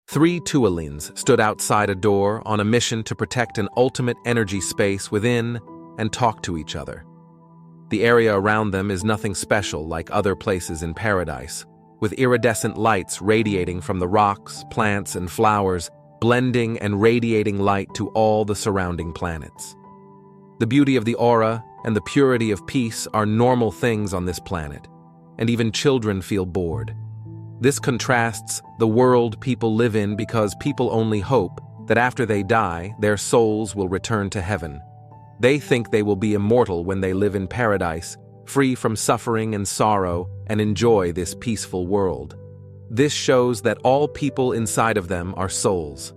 Three Tuolins stood outside a door on a mission to protect an ultimate energy space within and talk to each other. The area around them is nothing special like other places in paradise, with iridescent lights radiating from the rocks, plants, and flowers, blending and radiating light to all the surrounding planets. The beauty of the aura and the purity of peace are normal things on this planet, and even children feel bored. This contrasts the world people live in because people only hope that after they die, their souls will return to heaven. They think they will be immortal when they live in paradise, free from suffering and sorrow, and enjoy this peaceful world. This shows that all people inside of them are souls.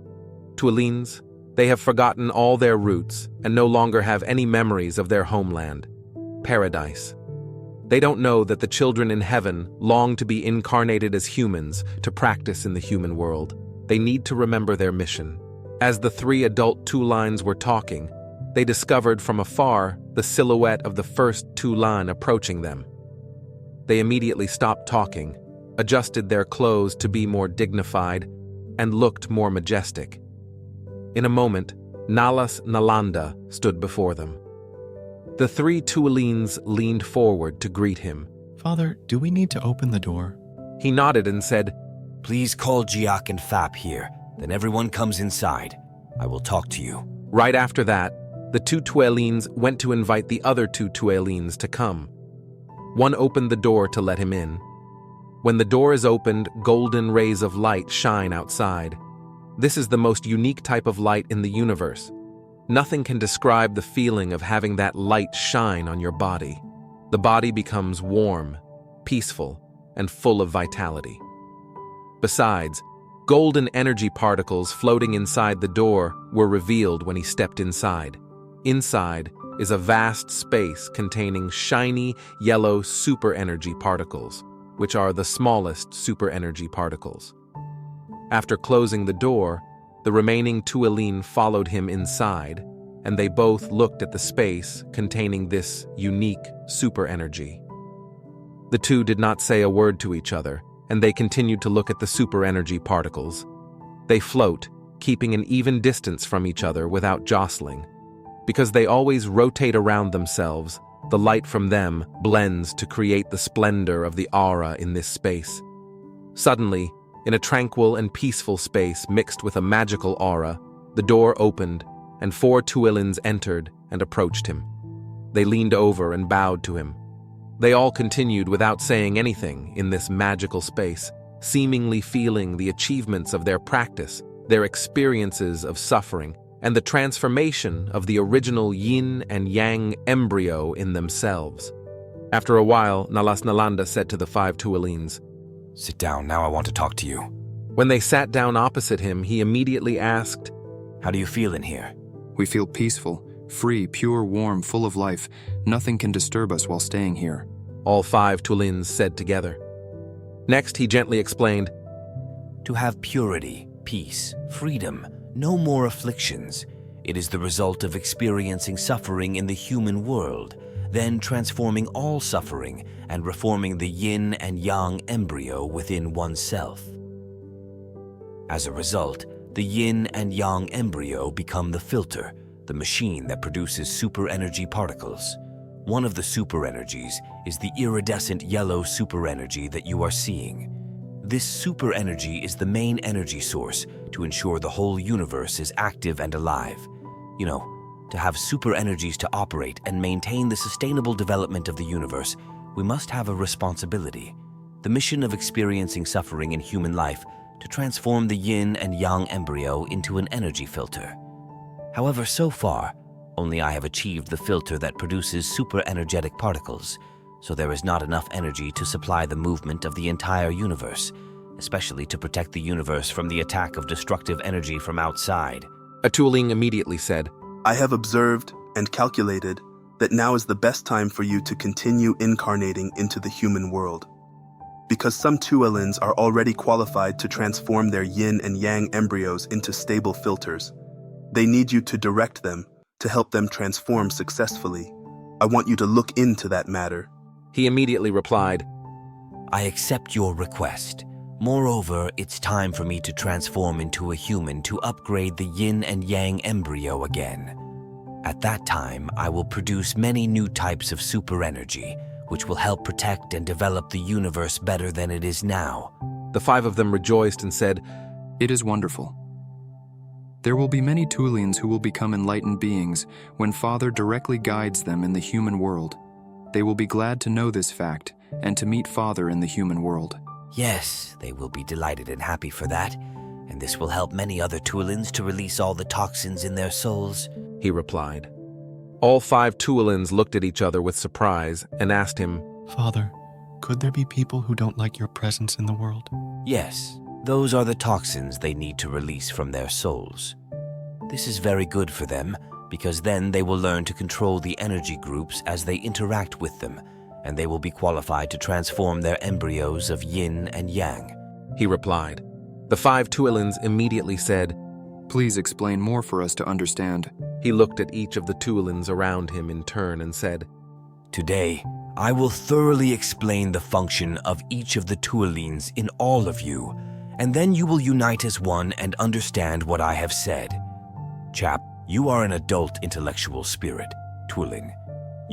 Tuolins, they have forgotten all their roots and no longer have any memories of their homeland, paradise. They don't know that the children in heaven long to be incarnated as humans to practice in the human world. They need to remember their mission. As the three adult Tuolins were talking, they discovered from afar the silhouette of the first Tuolin approaching them. They immediately stopped talking, adjusted their clothes to be more dignified, and looked more majestic. In a moment, Nalas Nalanda stood before them. The three Tuolins leaned forward to greet him. Father, do we need to open the door? He nodded and said, Please call Jiak and Fap here, then everyone comes inside. I will talk to you. Right after that, the two Tuolins went to invite the other two Tuolins to come. One opened the door to let him in. When the door is opened, golden rays of light shine outside. This is the most unique type of light in the universe. Nothing can describe the feeling of having that light shine on your body. The body becomes warm, peaceful, and full of vitality. Besides, golden energy particles floating inside the door were revealed when he stepped inside. Inside is a vast space containing shiny yellow super energy particles, which are the smallest super energy particles. After closing the door, the remaining Tuolin followed him inside, and they both looked at the space containing this unique super energy. The two did not say a word to each other, and they continued to look at the super energy particles. They float, keeping an even distance from each other without jostling. Because they always rotate around themselves, the light from them blends to create the splendor of the aura in this space. Suddenly, in a tranquil and peaceful space mixed with a magical aura, the door opened, and four Tuolins entered and approached him. They leaned over and bowed to him. They all continued without saying anything in this magical space, seemingly feeling the achievements of their practice, their experiences of suffering, and the transformation of the original yin and yang embryo in themselves. After a while, Nalas Nalanda said to the five Tuolins, Sit down, now I want to talk to you. When they sat down opposite him, he immediately asked, How do you feel in here? We feel peaceful, free, pure, warm, full of life. Nothing can disturb us while staying here. All five Tuolins said together. Next, he gently explained, To have purity, peace, freedom, no more afflictions. It is the result of experiencing suffering in the human world, then transforming all suffering and reforming the yin and yang embryo within oneself. As a result, the yin and yang embryo become the filter, the machine that produces super energy particles. One of the super energies is the iridescent yellow super energy that you are seeing. This super energy is the main energy source to ensure the whole universe is active and alive. You know, to have super energies to operate and maintain the sustainable development of the universe, we must have a responsibility. The mission of experiencing suffering in human life to transform the yin and yang embryo into an energy filter. However, so far, only I have achieved the filter that produces super energetic particles, so there is not enough energy to supply the movement of the entire universe, especially to protect the universe from the attack of destructive energy from outside. A Tuolin immediately said, I have observed and calculated that now is the best time for you to continue incarnating into the human world. Because some Tuolins are already qualified to transform their yin and yang embryos into stable filters. They need you to direct them, to help them transform successfully. I want you to look into that matter. He immediately replied, I accept your request. Moreover, it's time for me to transform into a human to upgrade the yin and yang embryo again. At that time, I will produce many new types of super energy, which will help protect and develop the universe better than it is now. The 5 of them rejoiced and said, It is wonderful. There will be many Tulians who will become enlightened beings when Father directly guides them in the human world. They will be glad to know this fact and to meet Father in the human world. Yes, they will be delighted and happy for that, and this will help many other Tulians to release all the toxins in their souls. he replied. All 5 Tulians looked at each other with surprise and asked him, Father, could there be people who don't like your presence in the world? Yes, those are the toxins they need to release from their souls. This is very good for them, because then they will learn to control the energy groups as they interact with them, and they will be qualified to transform their embryos of yin and yang. he replied. The 5 Tulians immediately said, Please explain more for us to understand. He looked at each of the Tulians around him in turn and said, Today, I will thoroughly explain the function of each of the Tulians in all of you, and then you will unite as one and understand what I have said. Chap, you are an adult intellectual spirit, Tulin.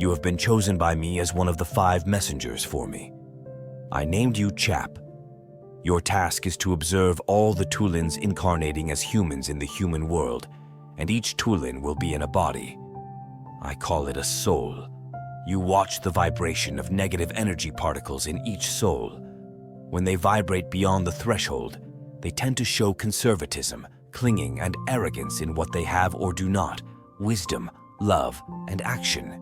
You have been chosen by me as one of the 5 messengers for me. I named you Chap. Your task is to observe all the Tulins incarnating as humans in the human world, and each Tulin will be in a body. I call it a soul. You watch the vibration of negative energy particles in each soul. When they vibrate beyond the threshold, they tend to show conservatism, clinging, and arrogance in what they have or do not, wisdom, love, and action.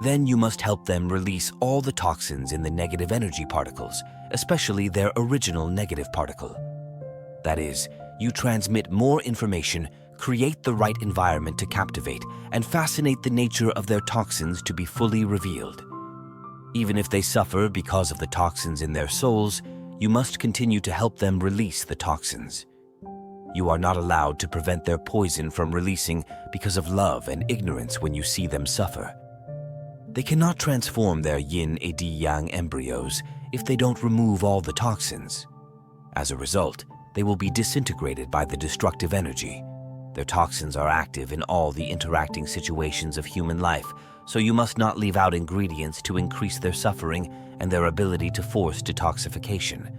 Then you must help them release all the toxins in the negative energy particles, especially their original negative particle. That is, you transmit more information, create the right environment to captivate, and fascinate the nature of their toxins to be fully revealed. Even if they suffer because of the toxins in their souls, you must continue to help them release the toxins. You are not allowed to prevent their poison from releasing because of love and ignorance when you see them suffer. They cannot transform their yin and yang embryos if they don't remove all the toxins. As a result, they will be disintegrated by the destructive energy. Their toxins are active in all the interacting situations of human life, so you must not leave out ingredients to increase their suffering and their ability to force detoxification.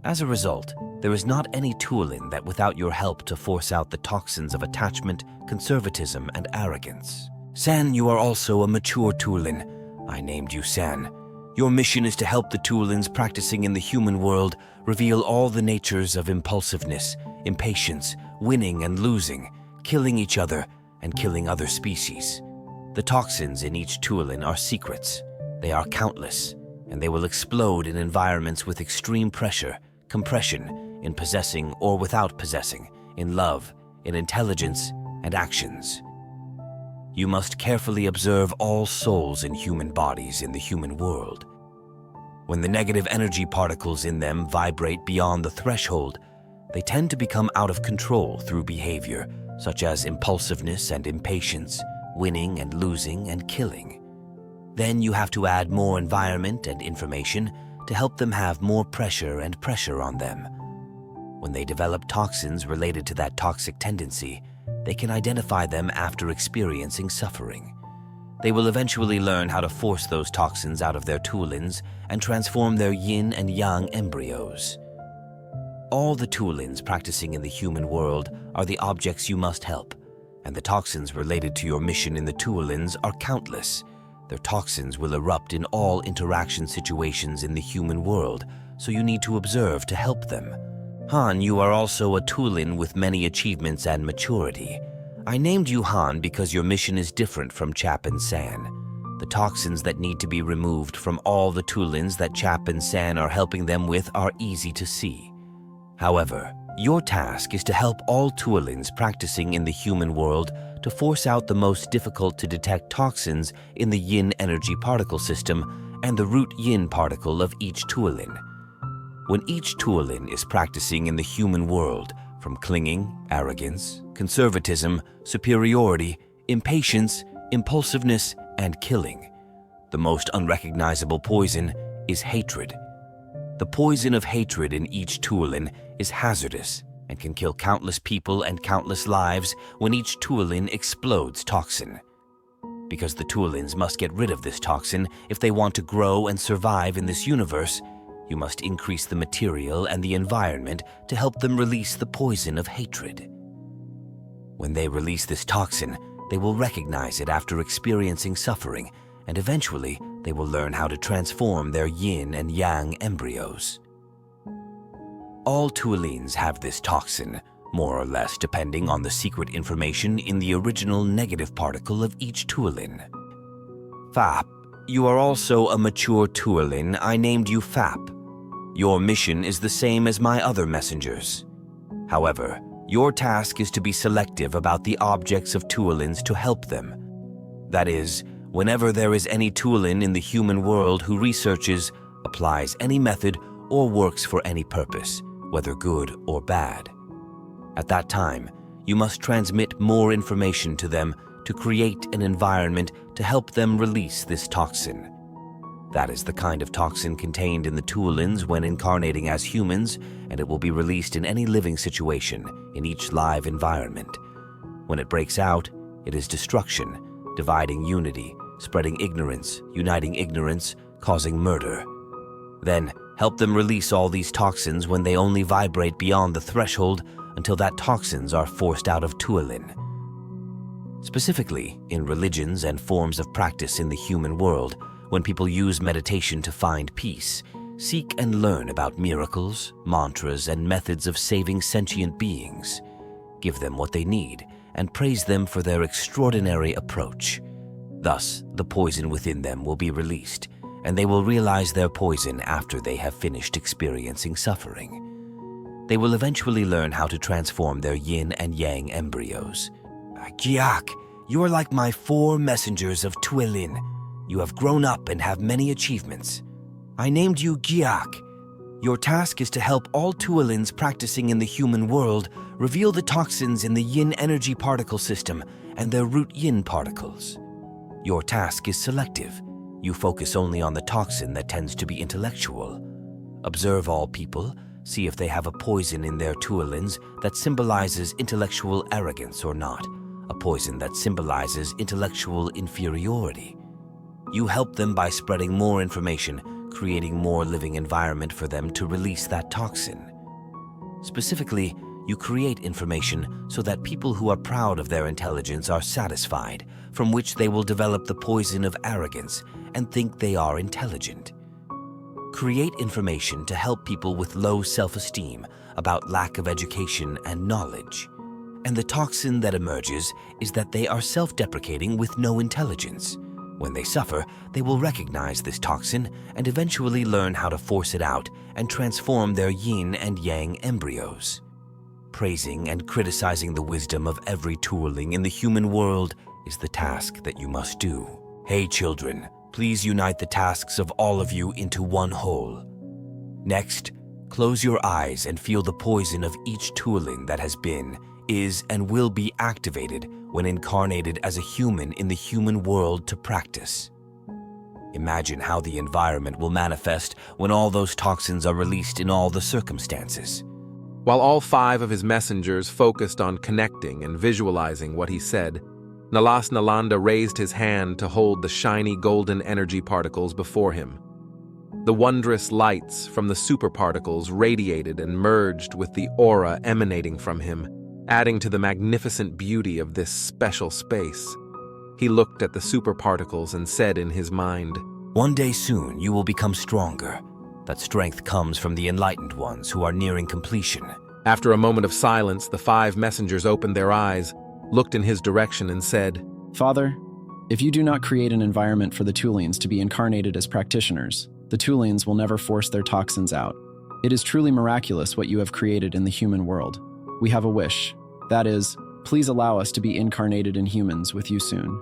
As a result, there is not any Tulin that without your help to force out the toxins of attachment, conservatism, and arrogance. San, you are also a mature Tulin. I named you San. Your mission is to help the Tulins practicing in the human world reveal all the natures of impulsiveness, impatience, winning and losing, killing each other, and killing other species. The toxins in each Tulin are secrets. They are countless, and they will explode in environments with extreme pressure, compression, in possessing or without possessing, in love, in intelligence, and actions. You must carefully observe all souls in human bodies in the human world. When the negative energy particles in them vibrate beyond the threshold, they tend to become out of control through behavior, such as impulsiveness and impatience, winning and losing and killing. Then you have to add more environment and information to help them have more pressure on them. When they develop toxins related to that toxic tendency, they can identify them after experiencing suffering. They will eventually learn how to force those toxins out of their Tulins and transform their yin and yang embryos. All the Tulins practicing in the human world are the objects you must help, and the toxins related to your mission in the Tulins are countless. Their toxins will erupt in all interaction situations in the human world, so you need to observe to help them. Han, you are also a Tulin with many achievements and maturity. I named you Han because your mission is different from Chap and San. The toxins that need to be removed from all the Tulins that Chap and San are helping them with are easy to see. However, your task is to help all Tulins practicing in the human world to force out the most difficult to detect toxins in the yin energy particle system and the root yin particle of each Tulin. When each Tulin is practicing in the human world, from clinging, arrogance, conservatism, superiority, impatience, impulsiveness, and killing, the most unrecognizable poison is hatred. The poison of hatred in each Tuolin is hazardous and can kill countless people and countless lives when each Tuolin explodes toxin. Because the Tuolins must get rid of this toxin if they want to grow and survive in this universe, you must increase the material and the environment to help them release the poison of hatred. When they release this toxin, they will recognize it after experiencing suffering, and eventually they will learn how to transform their yin and yang embryos. All Tuolins have this toxin, more or less depending on the secret information in the original negative particle of each Tuolin. Fap, you are also a mature Tuolin. I named you Fap. Your mission is the same as my other messengers. However, your task is to be selective about the objects of Tuolins to help them. That is, whenever there is any Tuolin in the human world who researches, applies any method, or works for any purpose, whether good or bad. At that time, you must transmit more information to them to create an environment to help them release this toxin. That is the kind of toxin contained in the Tuolins when incarnating as humans, and it will be released in any living situation in each live environment. When it breaks out, it is destruction, dividing unity, spreading ignorance, uniting ignorance, causing murder. Then, help them release all these toxins when they only vibrate beyond the threshold until that toxins are forced out of Tuolin. Specifically, in religions and forms of practice in the human world, when people use meditation to find peace, seek and learn about miracles, mantras, and methods of saving sentient beings. Give them what they need and praise them for their extraordinary approach. Thus, the poison within them will be released, and they will realize their poison after they have finished experiencing suffering. They will eventually learn how to transform their yin and yang embryos. Giak, you are like my 4 messengers of Tuolin. You have grown up and have many achievements. I named you Giak. Your task is to help all Tuolins practicing in the human world reveal the toxins in the yin energy particle system and their root yin particles. Your task is selective. You focus only on the toxin that tends to be intellectual. Observe all people, see if they have a poison in their Tuolins that symbolizes intellectual arrogance or not, a poison that symbolizes intellectual inferiority. You help them by spreading more information, creating more living environment for them to release that toxin. Specifically, you create information so that people who are proud of their intelligence are satisfied, from which they will develop the poison of arrogance and think they are intelligent. Create information to help people with low self-esteem about lack of education and knowledge. And the toxin that emerges is that they are self-deprecating with no intelligence. When they suffer, they will recognize this toxin and eventually learn how to force it out and transform their yin and yang embryos. Praising and criticizing the wisdom of every Tuoling in the human world is the task that you must do. Hey children, please unite the tasks of all of you into one whole. Next, close your eyes and feel the poison of each Tuoling that has been, is, and will be activated when incarnated as a human in the human world to practice. Imagine how the environment will manifest when all those toxins are released in all the circumstances. While all 5 of his messengers focused on connecting and visualizing what he said, Nalas Nalanda raised his hand to hold the shiny golden energy particles before him. The wondrous lights from the superparticles radiated and merged with the aura emanating from him, adding to the magnificent beauty of this special space. He looked at the superparticles and said in his mind, One day soon you will become stronger. That strength comes from the enlightened ones who are nearing completion. After a moment of silence, the 5 messengers opened their eyes, looked in his direction and said, Father, if you do not create an environment for the Tuolins to be incarnated as practitioners, the Tuolins will never force their toxins out. It is truly miraculous what you have created in the human world. We have a wish. That is, please allow us to be incarnated in humans with you soon.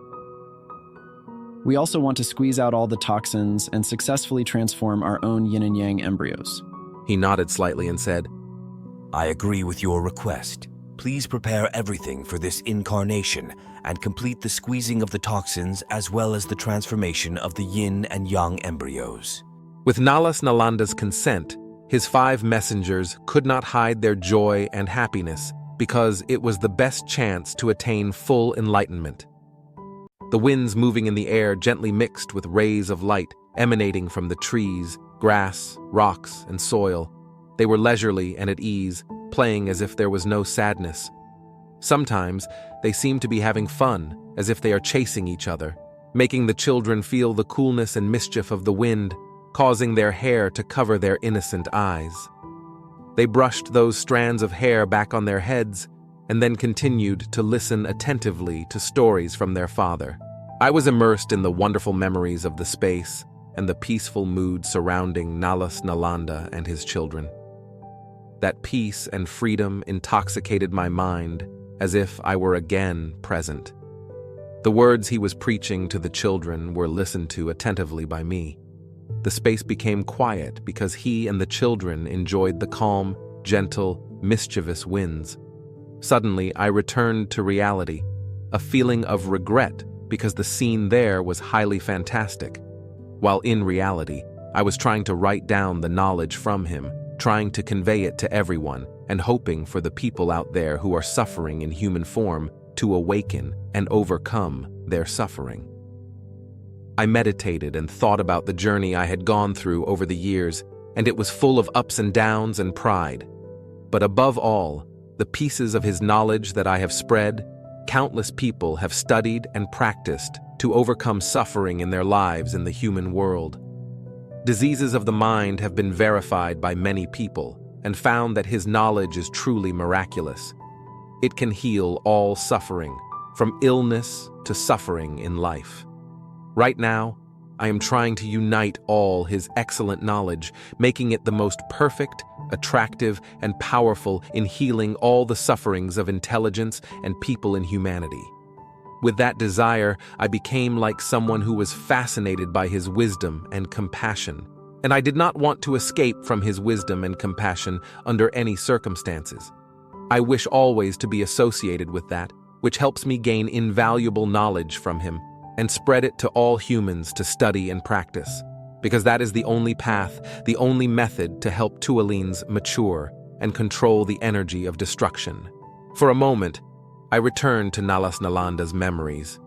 We also want to squeeze out all the toxins and successfully transform our own yin and yang embryos. He nodded slightly and said, I agree with your request. Please prepare everything for this incarnation and complete the squeezing of the toxins as well as the transformation of the yin and yang embryos. With Nalas Nalanda's consent, His 5 messengers could not hide their joy and happiness because it was the best chance to attain full enlightenment. The winds moving in the air gently mixed with rays of light emanating from the trees, grass, rocks, and soil. They were leisurely and at ease, playing as if there was no sadness. Sometimes they seem to be having fun, as if they are chasing each other, making the children feel the coolness and mischief of the wind, causing their hair to cover their innocent eyes. They brushed those strands of hair back on their heads and then continued to listen attentively to stories from their father. I was immersed in the wonderful memories of the space and the peaceful mood surrounding Nalas Nalanda and his children. That peace and freedom intoxicated my mind as if I were again present. The words he was preaching to the children were listened to attentively by me. The space became quiet because he and the children enjoyed the calm, gentle, mischievous winds. Suddenly, I returned to reality, a feeling of regret because the scene there was highly fantastic, while in reality, I was trying to write down the knowledge from him, trying to convey it to everyone, and hoping for the people out there who are suffering in human form to awaken and overcome their suffering. I meditated and thought about the journey I had gone through over the years, and it was full of ups and downs and pride. But above all, the pieces of his knowledge that I have spread, countless people have studied and practiced to overcome suffering in their lives in the human world. Diseases of the mind have been verified by many people and found that his knowledge is truly miraculous. It can heal all suffering, from illness to suffering in life. Right now, I am trying to unite all his excellent knowledge, making it the most perfect, attractive, and powerful in healing all the sufferings of intelligence and people in humanity. With that desire, I became like someone who was fascinated by his wisdom and compassion, and I did not want to escape from his wisdom and compassion under any circumstances. I wish always to be associated with that, which helps me gain invaluable knowledge from him and spread it to all humans to study and practice, because that is the only path, the only method to help Tuolines mature and control the energy of destruction. For a moment, I returned to Nalas Nalanda's memories.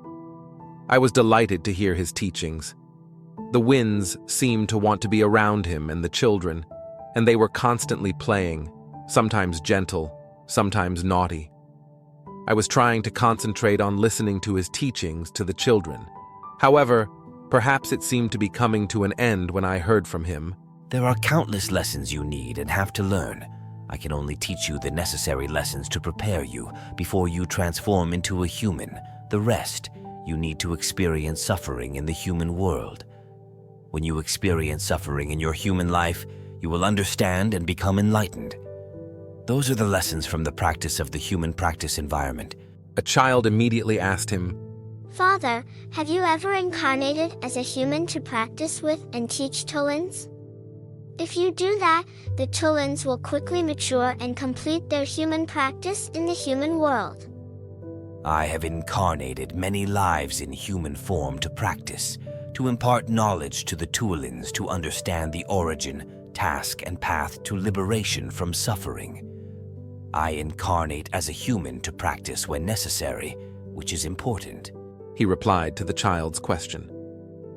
I was delighted to hear his teachings. The winds seemed to want to be around him and the children, and they were constantly playing, sometimes gentle, sometimes naughty. I was trying to concentrate on listening to his teachings to the children. However, perhaps it seemed to be coming to an end when I heard from him. There are countless lessons you need and have to learn. I can only teach you the necessary lessons to prepare you before you transform into a human. The rest, you need to experience suffering in the human world. When you experience suffering in your human life, you will understand and become enlightened. Those are the lessons from the practice of the human practice environment. A child immediately asked him, Father, have you ever incarnated as a human to practice with and teach Tuolins? If you do that, the Tuolins will quickly mature and complete their human practice in the human world. I have incarnated many lives in human form to practice, to impart knowledge to the Tuolins to understand the origin, task, and path to liberation from suffering. I incarnate as a human to practice when necessary, which is important. He replied to the child's question.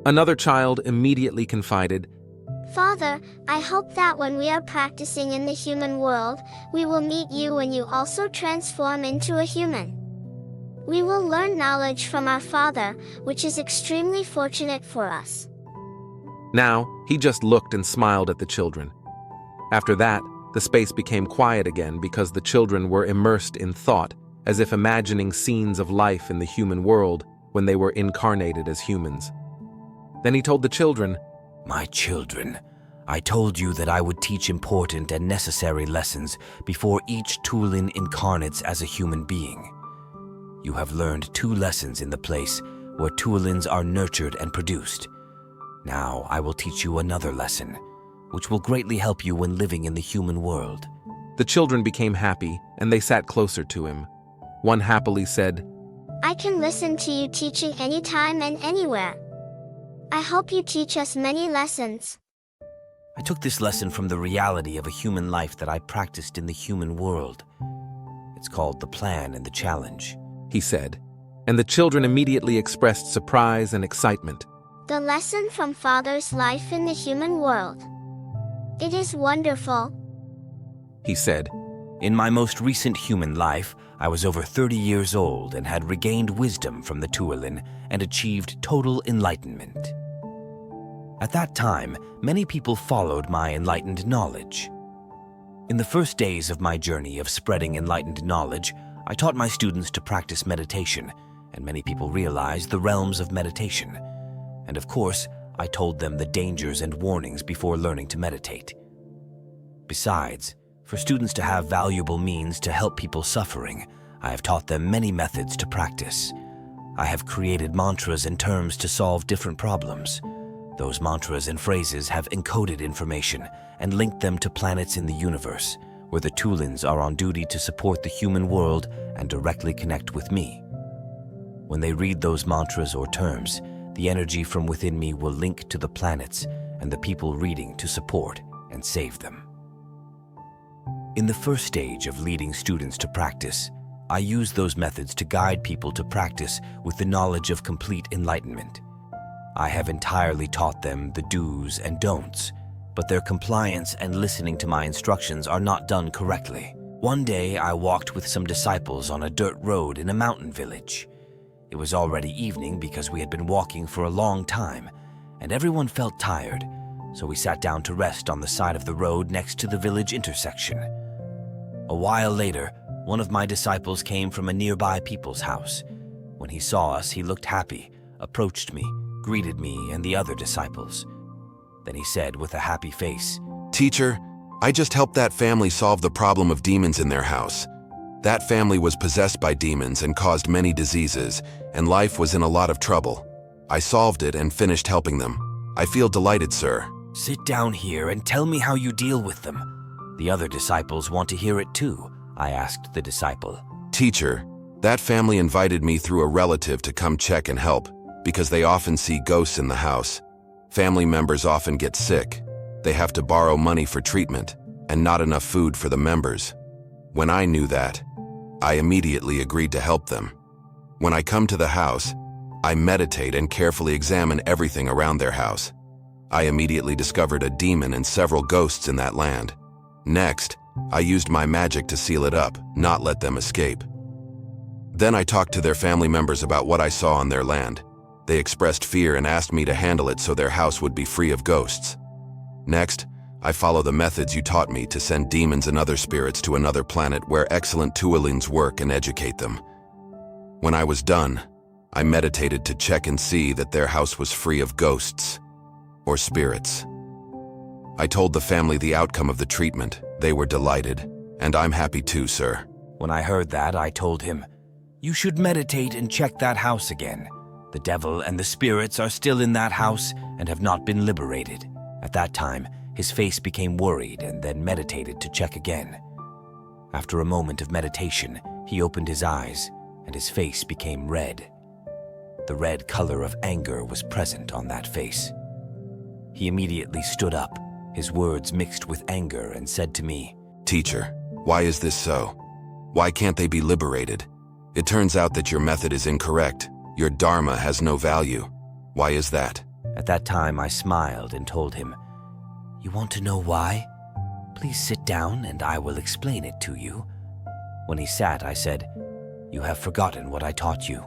Another child immediately confided, Father, I hope that when we are practicing in the human world, we will meet you when you also transform into a human. We will learn knowledge from our Father, which is extremely fortunate for us. Now, he just looked and smiled at the children. After that, the space became quiet again because the children were immersed in thought, as if imagining scenes of life in the human world when they were incarnated as humans. Then he told the children, My children, I told you that I would teach important and necessary lessons before each Tuolin incarnates as a human being. You have learned 2 lessons in the place where Tuolins are nurtured and produced. Now I will teach you another lesson, which will greatly help you when living in the human world. The children became happy, and they sat closer to him. One happily said, I can listen to you teaching anytime and anywhere. I hope you teach us many lessons. I took this lesson from the reality of a human life that I practiced in the human world. It's called the plan and the challenge, he said, and the children immediately expressed surprise and excitement. The lesson from Father's life in the human world. It is wonderful, he said. In my most recent human life, I was over 30 years old and had regained wisdom from the Tuolin and achieved total enlightenment. At that time, many people followed my enlightened knowledge. In the first days of my journey of spreading enlightened knowledge, I taught my students to practice meditation, and many people realized the realms of meditation. And of course, I told them the dangers and warnings before learning to meditate. Besides, for students to have valuable means to help people suffering, I have taught them many methods to practice. I have created mantras and terms to solve different problems. Those mantras and phrases have encoded information and linked them to planets in the universe, where the Tuolins are on duty to support the human world and directly connect with me. When they read those mantras or terms, the energy from within me will link to the planets and the people reading to support and save them. In the first stage of leading students to practice, I use those methods to guide people to practice with the knowledge of complete enlightenment. I have entirely taught them the do's and don'ts, but their compliance and listening to my instructions are not done correctly. One day, I walked with some disciples on a dirt road in a mountain village. It was already evening because we had been walking for a long time, and everyone felt tired, so we sat down to rest on the side of the road next to the village intersection. A while later, one of my disciples came from a nearby people's house. When he saw us, he looked happy, approached me, greeted me and the other disciples. Then he said with a happy face, "Teacher, I just helped that family solve the problem of demons in their house. That family was possessed by demons and caused many diseases, and life was in a lot of trouble. I solved it and finished helping them. I feel delighted, sir." "Sit down here and tell me how you deal with them. The other disciples want to hear it too," I asked the disciple. "Teacher, that family invited me through a relative to come check and help, because they often see ghosts in the house. Family members often get sick. They have to borrow money for treatment, and not enough food for the members. When I knew that, I immediately agreed to help them. When I come to the house, I meditate and carefully examine everything around their house. I immediately discovered a demon and several ghosts in that land. Next, I used my magic to seal it up, not let them escape. Then I talked to their family members about what I saw on their land. They expressed fear and asked me to handle it so their house would be free of ghosts. Next, I follow the methods you taught me to send demons and other spirits to another planet where excellent Tuolins work and educate them. When I was done, I meditated to check and see that their house was free of ghosts or spirits. I told the family the outcome of the treatment. They were delighted, and I'm happy too, sir." When I heard that, I told him, "You should meditate and check that house again. The devil and the spirits are still in that house and have not been liberated." At that time, his face became worried and then meditated to check again. After a moment of meditation, he opened his eyes and his face became red. The red color of anger was present on that face. He immediately stood up, his words mixed with anger, and said to me, "Teacher, why is this so? Why can't they be liberated? It turns out that your method is incorrect. Your dharma has no value. Why is that?" At that time, I smiled and told him, "You want to know why? Please sit down and I will explain it to you." When he sat, I said, "You have forgotten what I taught you.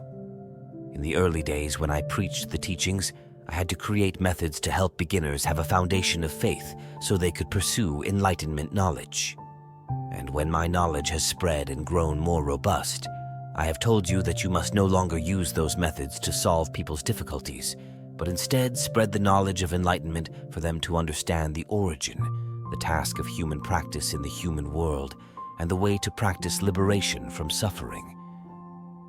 In the early days when I preached the teachings, I had to create methods to help beginners have a foundation of faith so they could pursue enlightenment knowledge. And when my knowledge has spread and grown more robust, I have told you that you must no longer use those methods to solve people's difficulties, but instead spread the knowledge of enlightenment for them to understand the origin, the task of human practice in the human world, and the way to practice liberation from suffering.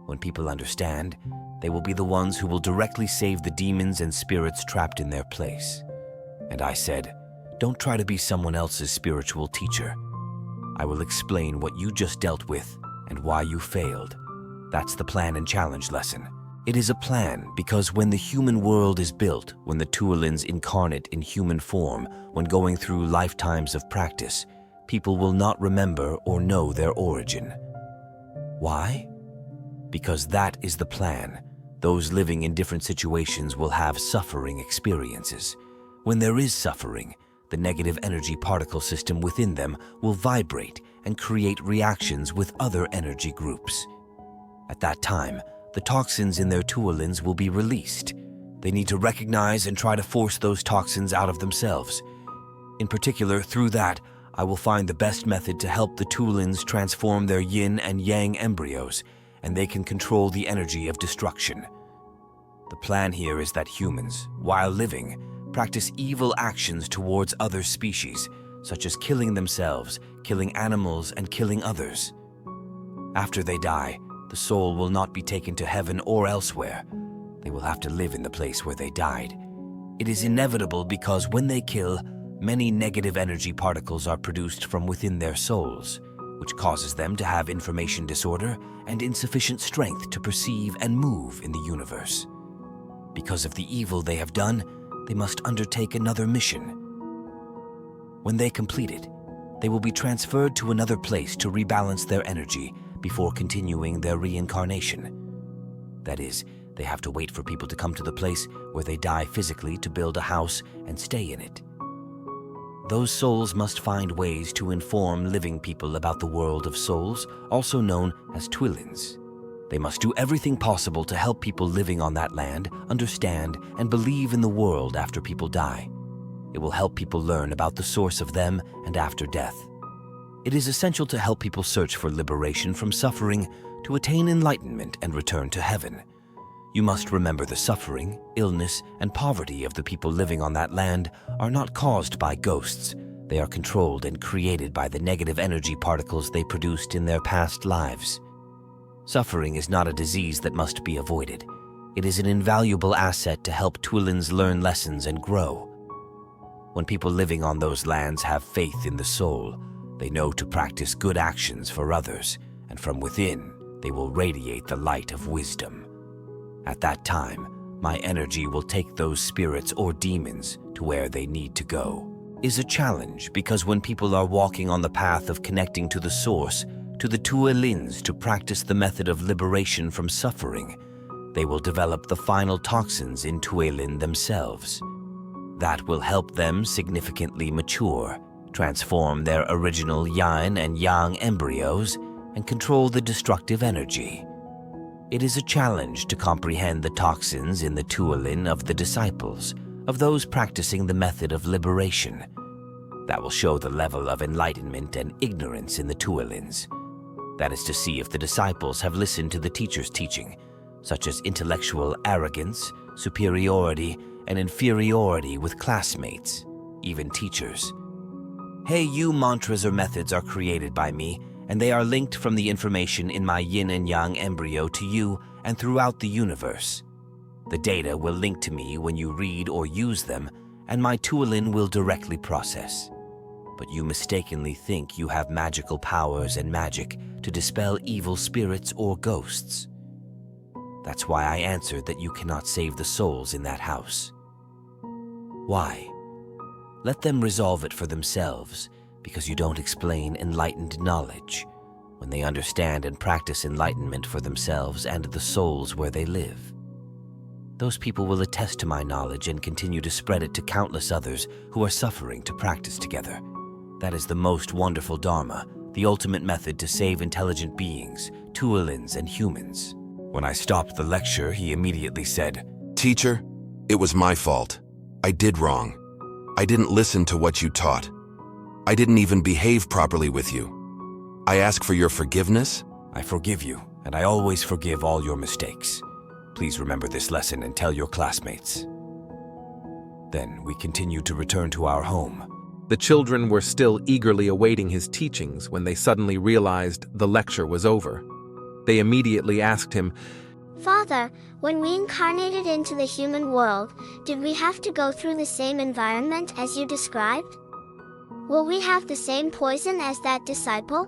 When people understand, they will be the ones who will directly save the demons and spirits trapped in their place." And I said, "Don't try to be someone else's spiritual teacher. I will explain what you just dealt with and why you failed. That's the plan and challenge lesson. It is a plan because when the human world is built, when the Tuolins incarnate in human form, when going through lifetimes of practice, people will not remember or know their origin. Why? Because that is the plan. Those living in different situations will have suffering experiences. When there is suffering, the negative energy particle system within them will vibrate and create reactions with other energy groups. At that time, the toxins in their Tuolins will be released. They need to recognize and try to force those toxins out of themselves. In particular, through that, I will find the best method to help the Tuolins transform their yin and yang embryos, and they can control the energy of destruction. The plan here is that humans, while living, practice evil actions towards other species, such as killing themselves, killing animals, and killing others. After they die, the soul will not be taken to heaven or elsewhere. They will have to live in the place where they died. It is inevitable because when they kill, many negative energy particles are produced from within their souls, which causes them to have information disorder and insufficient strength to perceive and move in the universe. Because of the evil they have done, they must undertake another mission. When they complete it, they will be transferred to another place to rebalance their energy before continuing their reincarnation. That is, they have to wait for people to come to the place where they die physically to build a house and stay in it. Those souls must find ways to inform living people about the world of souls, also known as Tuolins. They must do everything possible to help people living on that land understand and believe in the world after people die. It will help people learn about the source of them and after death. It is essential to help people search for liberation from suffering to attain enlightenment and return to heaven. You must remember the suffering, illness, and poverty of the people living on that land are not caused by ghosts. They are controlled and created by the negative energy particles they produced in their past lives. Suffering is not a disease that must be avoided. It is an invaluable asset to help Tuolins learn lessons and grow. When people living on those lands have faith in the soul, they know to practice good actions for others, and from within, they will radiate the light of wisdom. At that time, my energy will take those spirits or demons to where they need to go. Is a challenge because when people are walking on the path of connecting to the source, to the Tuolins to practice the method of liberation from suffering, they will develop the final toxins in Tuolin themselves. That will help them significantly mature, transform their original yin and yang embryos, and control the destructive energy. It is a challenge to comprehend the toxins in the Tuolin of the disciples, of those practicing the method of liberation. That will show the level of enlightenment and ignorance in the Tuolins. That is to see if the disciples have listened to the teacher's teaching, such as intellectual arrogance, superiority, and inferiority with classmates, even teachers. Hey, you mantras or methods are created by me, and they are linked from the information in my yin and yang embryo to you and throughout the universe. The data will link to me when you read or use them, and my Tuolin will directly process. But you mistakenly think you have magical powers and magic to dispel evil spirits or ghosts. That's why I answered that you cannot save the souls in that house. Why? Let them resolve it for themselves, because you don't explain enlightened knowledge. When they understand and practice enlightenment for themselves and the souls where they live, those people will attest to my knowledge and continue to spread it to countless others who are suffering to practice together. That is the most wonderful Dharma, the ultimate method to save intelligent beings, Tuolins and humans. When I stopped the lecture, he immediately said, Teacher, it was my fault. I did wrong. I didn't listen to what you taught. I didn't even behave properly with you. I ask for your forgiveness. I forgive you, and I always forgive all your mistakes. Please remember this lesson and tell your classmates. Then we continued to return to our home. The children were still eagerly awaiting his teachings when they suddenly realized the lecture was over. They immediately asked him, Father, when we incarnated into the human world, did we have to go through the same environment as you described? Will we have the same poison as that disciple?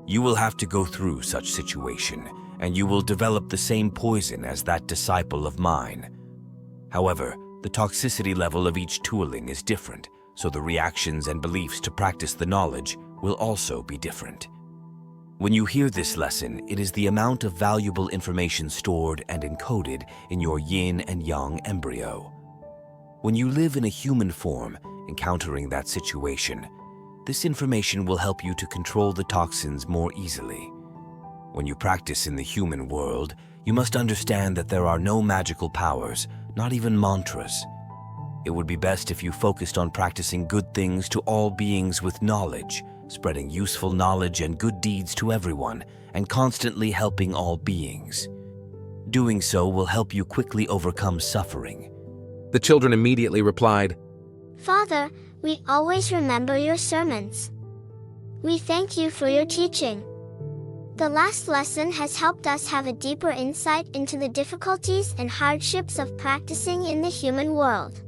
You will have to go through such situation, and you will develop the same poison as that disciple of mine. However, the toxicity level of each tooling is different, so the reactions and beliefs to practice the knowledge will also be different. When you hear this lesson, it is the amount of valuable information stored and encoded in your yin and yang embryo. When you live in a human form, encountering that situation, this information will help you to control the toxins more easily. When you practice in the human world, you must understand that there are no magical powers, not even mantras. It would be best if you focused on practicing good things to all beings with knowledge, spreading useful knowledge and good deeds to everyone, and constantly helping all beings. Doing so will help you quickly overcome suffering. The children immediately replied, Father, we always remember your sermons. We thank you for your teaching. The last lesson has helped us have a deeper insight into the difficulties and hardships of practicing in the human world.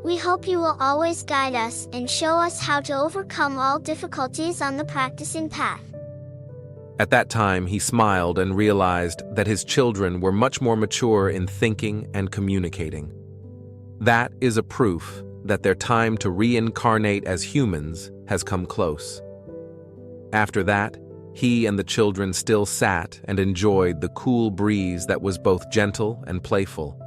We hope you will always guide us and show us how to overcome all difficulties on the practicing path. At that time, he smiled and realized that his children were much more mature in thinking and communicating. That is a proof that their time to reincarnate as humans has come close. After that, he and the children still sat and enjoyed the cool breeze that was both gentle and playful.